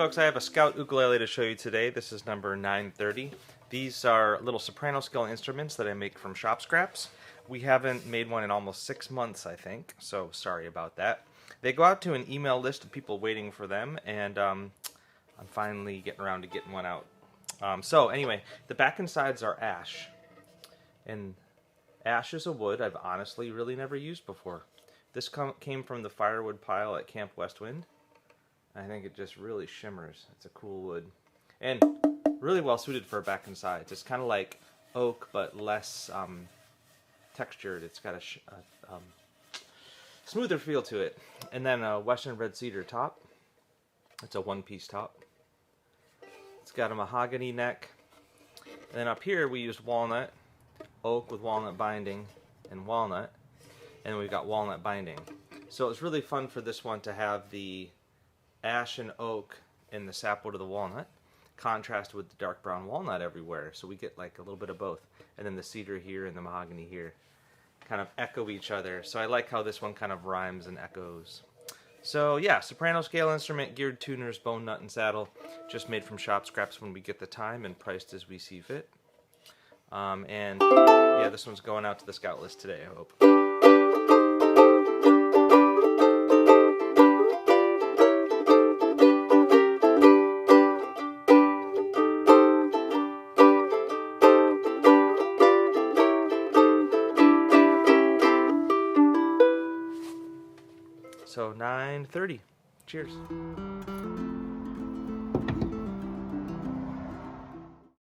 folks, I have a Scout ukulele to show you today. This is number 930. These are little soprano scale instruments that I make from shop scraps. We haven't made one in almost 6 months, I think, so sorry about that. They go out to an email list of people waiting for them, and I'm finally getting around to getting one out. So anyway, the back and sides are ash. And ash is a wood I've honestly really never used before. This came from the firewood pile at Camp Westwind. I think it just really shimmers. It's a cool wood. And really well suited for back and sides. It's kind of like oak, but less textured. It's got a smoother feel to it. And then a Western red cedar top. It's a one-piece top. It's got a mahogany neck. And then up here we used walnut, oak with walnut binding, and walnut. And we've got walnut binding. So it's really fun for this one to have the ash and oak in the sapwood of the walnut, contrast with the dark brown walnut everywhere. So we get like a little bit of both. And then the cedar here and the mahogany here kind of echo each other. So I like how this one kind of rhymes and echoes. So yeah, soprano scale instrument, geared tuners, bone, nut, and saddle. Just made from shop scraps when we get the time and priced as we see fit. And yeah, this one's going out to the Scout list today, I hope. So 9:30. Cheers.